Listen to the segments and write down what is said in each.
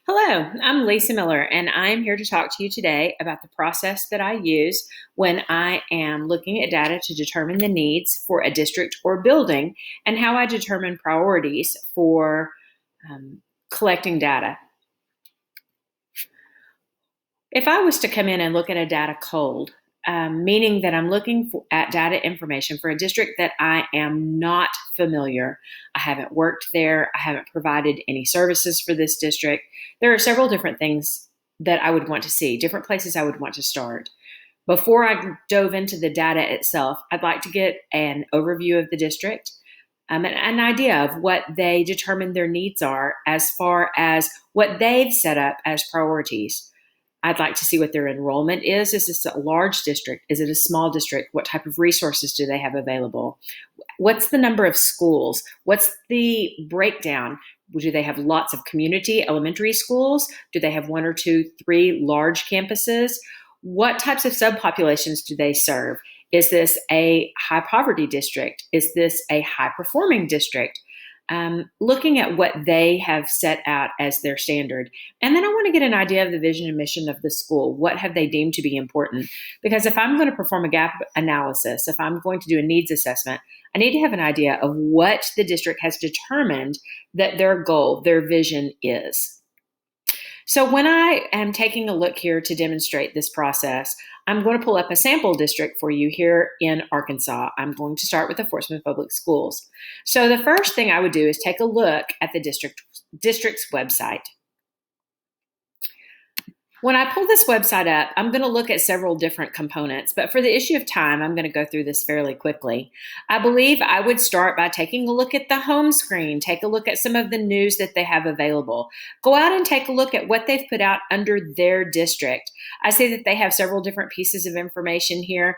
Hello, I'm Lisa Miller, and I'm here to talk to you today about the process that I use when I am looking at data to determine the needs for a district or building and how I determine priorities for collecting data. If I was to come in and look at a data cold, meaning that I'm looking at data information for a district that I am not familiar, I haven't worked there, I haven't provided any services for this district, there are several different things that I would want to see, different places I would want to start. Before I dove into the data itself, I'd like to get an overview of the district, an idea of what they determine their needs are as far as what they've set up as priorities. I'd like to see what their enrollment is. Is this a large district? Is it a small district? What type of resources do they have available? What's the number of schools? What's the breakdown? Do they have lots of community elementary schools? Do they have one or two, three large campuses? What types of subpopulations do they serve? Is this a high poverty district? Is this a high performing district? Looking at what they have set out as their standard. And then I want to get an idea of the vision and mission of the school. What have they deemed to be important? Because if I'm going to perform a gap analysis, if I'm going to do a needs assessment, I need to have an idea of what the district has determined that their goal, their vision is. So when I am taking a look here to demonstrate this process, I'm going to pull up a sample district for you here in Arkansas. I'm going to start with the Fort Smith Public Schools. So the first thing I would do is take a look at the district's website. When I pull this website up, I'm going to look at several different components, but for the issue of time, I'm going to go through this fairly quickly. I believe I would start by taking a look at the home screen, take a look at some of the news that they have available. Go out and take a look at what they've put out under their district. I see that they have several different pieces of information here.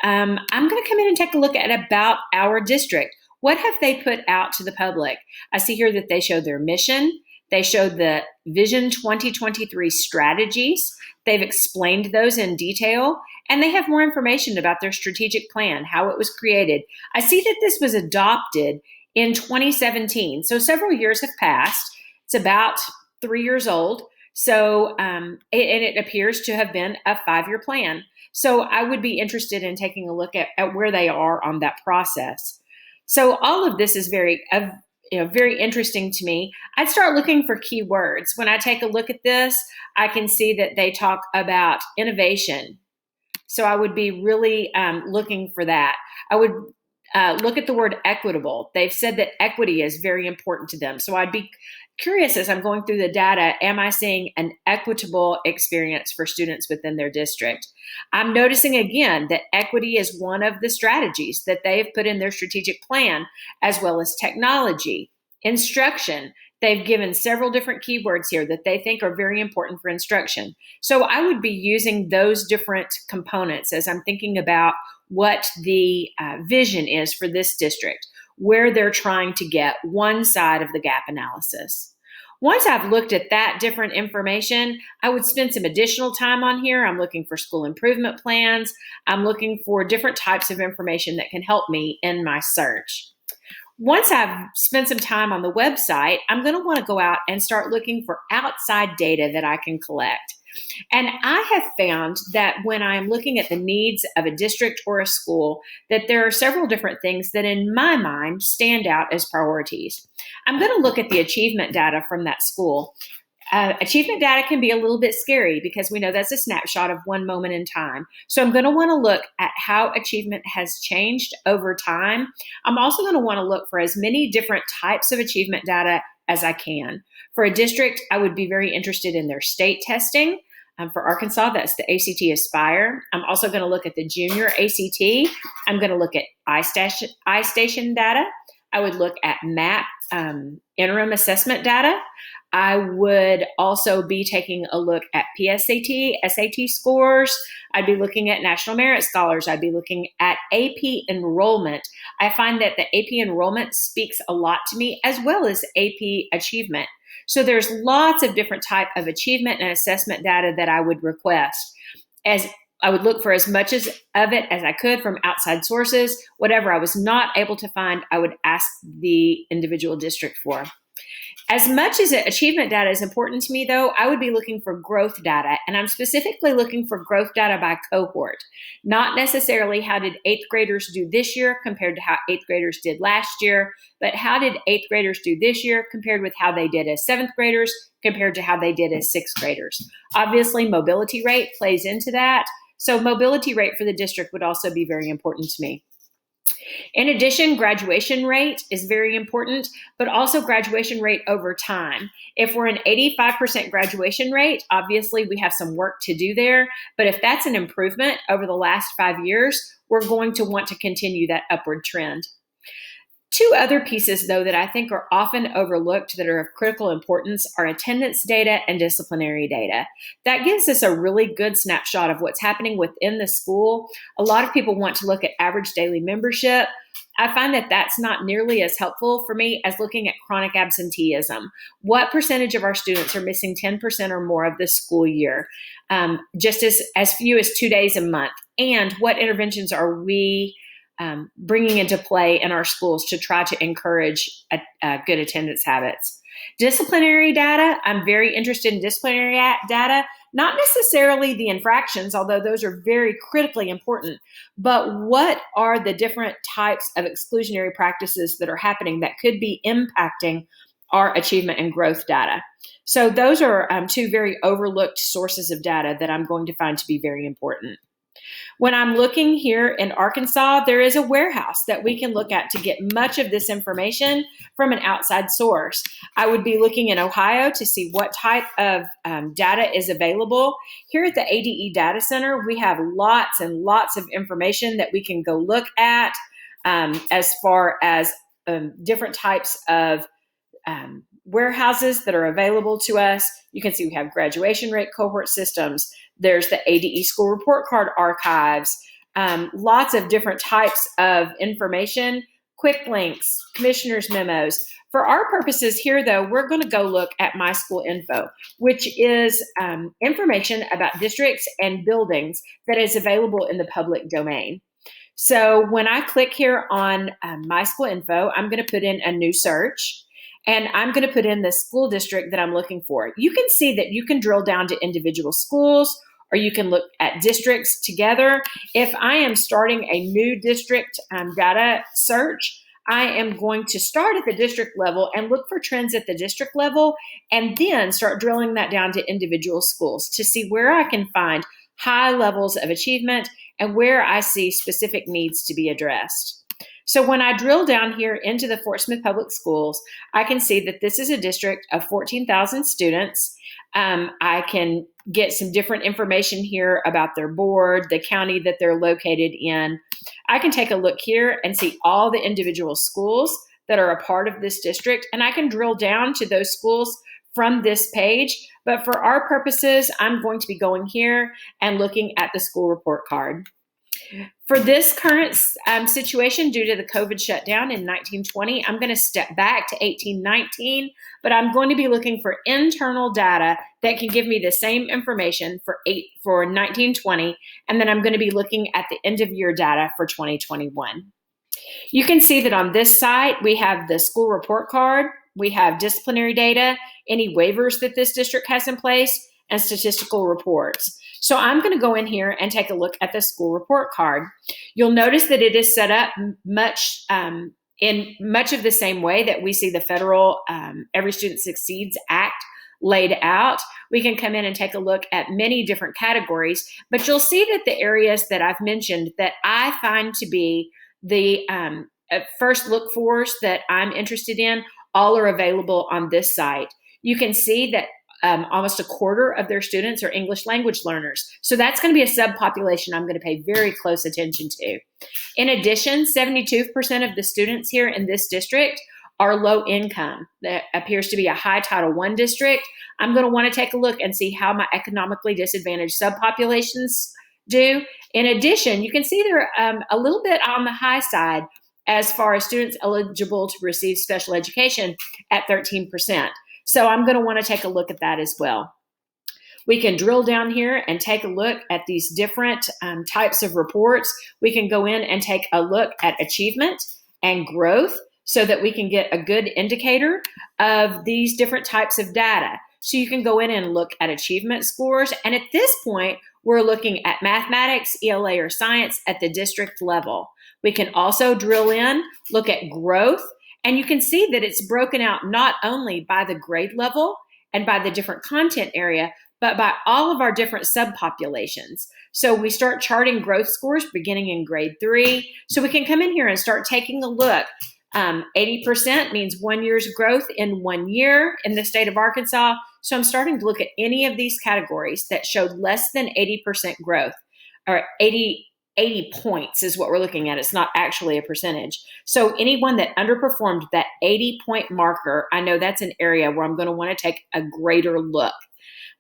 I'm going to come in and take a look at about our district. What have they put out to the public? I see here that they show their mission. They showed the Vision 2023 strategies. They've explained those in detail, and they have more information about their strategic plan, how it was created. I see that this was adopted in 2017, so several years have passed. It's about 3 years old, so it appears to have been a 5-year plan. So I would be interested in taking a look at where they are on that process. So all of this is very interesting to me. I'd start looking for keywords. When I take a look at this, I can see that they talk about innovation. So I would be really looking for that. I would look at the word equitable. They've said that equity is very important to them. So I'd be curious as I'm going through the data, am I seeing an equitable experience for students within their district? I'm noticing again that equity is one of the strategies that they've put in their strategic plan, as well as technology, instruction. They've given several different keywords here that they think are very important for instruction. So I would be using those different components as I'm thinking about what the vision is for this district, where they're trying to get one side of the gap analysis. Once I've looked at that different information, I would spend some additional time on here. I'm looking for school improvement plans. I'm looking for different types of information that can help me in my search. Once I've spent some time on the website, I'm going to want to go out and start looking for outside data that I can collect. And I have found that when I'm looking at the needs of a district or a school, that there are several different things that in my mind stand out as priorities. I'm going to look at the achievement data from that school. Achievement data can be a little bit scary because we know that's a snapshot of one moment in time. So I'm going to want to look at how achievement has changed over time. I'm also going to want to look for as many different types of achievement data as I can. For a district, I would be very interested in their state testing. For Arkansas, that's the ACT Aspire. I'm also going to look at the junior ACT. I'm going to look at iStation data. I would look at MAP interim assessment data. I would also be taking a look at PSAT, SAT scores. I'd be looking at National Merit Scholars. I'd be looking at AP enrollment. I find that the AP enrollment speaks a lot to me, as well as AP achievement. So there's lots of different type of achievement and assessment data that I would request. As I would look for as much of it as I could from outside sources. Whatever I was not able to find, I would ask the individual district for. As much as achievement data is important to me, though, I would be looking for growth data, and I'm specifically looking for growth data by cohort, not necessarily how did eighth graders do this year compared to how eighth graders did last year, but how did eighth graders do this year compared with how they did as seventh graders compared to how they did as sixth graders. Obviously, mobility rate plays into that, so mobility rate for the district would also be very important to me. In addition, graduation rate is very important, but also graduation rate over time. If we're an 85% graduation rate, obviously we have some work to do there, but if that's an improvement over the last 5 years, we're going to want to continue that upward trend. Two other pieces, though, that I think are often overlooked that are of critical importance are attendance data and disciplinary data. That gives us a really good snapshot of what's happening within the school. A lot of people want to look at average daily membership. I find that that's not nearly as helpful for me as looking at chronic absenteeism. What percentage of our students are missing 10% or more of the school year? Just as few as 2 days a month. And what interventions are we bringing into play in our schools to try to encourage good attendance habits? Disciplinary data, I'm very interested in disciplinary data, not necessarily the infractions, although those are very critically important, but what are the different types of exclusionary practices that are happening that could be impacting our achievement and growth data. So those are two very overlooked sources of data that I'm going to find to be very important. When I'm looking here in Arkansas, there is a warehouse that we can look at to get much of this information from an outside source. I would be looking in Ohio to see what type of data is available. Here at the ADE Data Center, we have lots and lots of information that we can go look at as far as different types of warehouses that are available to us. You can see we have graduation rate cohort systems. There's the ADE school report card archives, lots of different types of information, quick links, commissioner's memos. For our purposes here, though, we're going to go look at My School Info, which is information about districts and buildings that is available in the public domain. So when I click here on My School Info, I'm going to put in a new search. And I'm going to put in the school district that I'm looking for. You can see that you can drill down to individual schools, or you can look at districts together. If I am starting a new district data search, I am going to start at the district level and look for trends at the district level, and then start drilling that down to individual schools to see where I can find high levels of achievement and where I see specific needs to be addressed. So when I drill down here into the Fort Smith Public Schools, I can see that this is a district of 14,000 students. I can get some different information here about their board, the county that they're located in. I can take a look here and see all the individual schools that are a part of this district, and I can drill down to those schools from this page. But for our purposes, I'm going to be going here and looking at the school report card. For this current situation, due to the COVID shutdown in 1920, I'm going to step back to 1819, but I'm going to be looking for internal data that can give me the same information for 1920, and then I'm going to be looking at the end of year data for 2021. You can see that on this site, we have the school report card, we have disciplinary data, any waivers that this district has in place, and statistical reports. So I'm going to go in here and take a look at the school report card. You'll notice that it is set up in much of the same way that we see the federal Every Student Succeeds Act laid out. We can come in and take a look at many different categories, but you'll see that the areas that I've mentioned that I find to be the first look fors that I'm interested in, all are available on this site. You can see that almost a quarter of their students are English language learners. So that's going to be a subpopulation I'm going to pay very close attention to. In addition, 72% of the students here in this district are low income. That appears to be a high Title I district. I'm going to want to take a look and see how my economically disadvantaged subpopulations do. In addition, you can see they're a little bit on the high side as far as students eligible to receive special education at 13%. So I'm going to want to take a look at that as well. We can drill down here and take a look at these different types of reports. We can go in and take a look at achievement and growth. so that we can get a good indicator of these different types of data. So you can go in and look at achievement scores. And at this point, we're looking at mathematics, ELA, or science at the district level. We can also drill in, look at growth, and you can see that it's broken out not only by the grade level and by the different content area, but by all of our different subpopulations. So we start charting growth scores beginning in grade 3. So we can come in here and start taking a look. 80% means 1 year's growth in 1 year in the state of Arkansas. So I'm starting to look at any of these categories that showed less than 80% growth, or 80 points is what we're looking at. It's not actually a percentage. So anyone that underperformed that 80-point marker, I know that's an area where I'm going to want to take a greater look.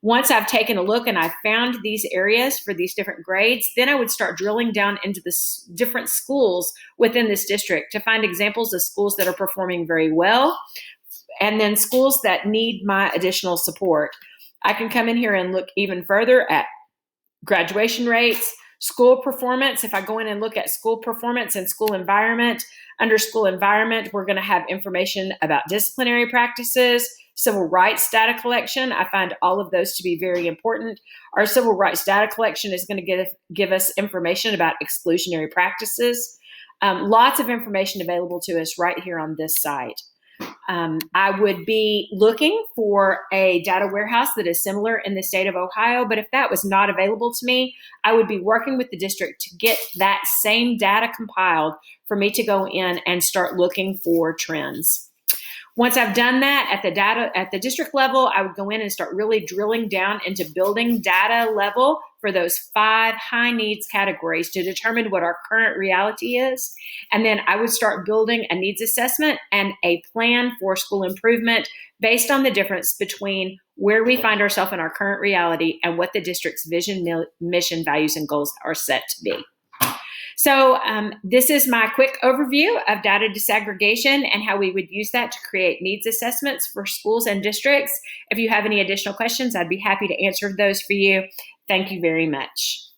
Once I've taken a look and I found these areas for these different grades, then I would start drilling down into the different schools within this district to find examples of schools that are performing very well, and then schools that need my additional support. I can come in here and look even further at graduation rates, school performance. If I go in and look at school performance and school environment, under school environment, we're going to have information about disciplinary practices, civil rights data collection. I find all of those to be very important. Our civil rights data collection is going to give us information about exclusionary practices. Lots of information available to us right here on this site. I would be looking for a data warehouse that is similar in the state of Ohio, but if that was not available to me, I would be working with the district to get that same data compiled for me to go in and start looking for trends. Once I've done that at the district level, I would go in and start really drilling down into building data level for those 5 high needs categories to determine what our current reality is. And then I would start building a needs assessment and a plan for school improvement based on the difference between where we find ourselves in our current reality and what the district's vision, mission, values, and goals are set to be. So this is my quick overview of data disaggregation and how we would use that to create needs assessments for schools and districts. If you have any additional questions, I'd be happy to answer those for you. Thank you very much.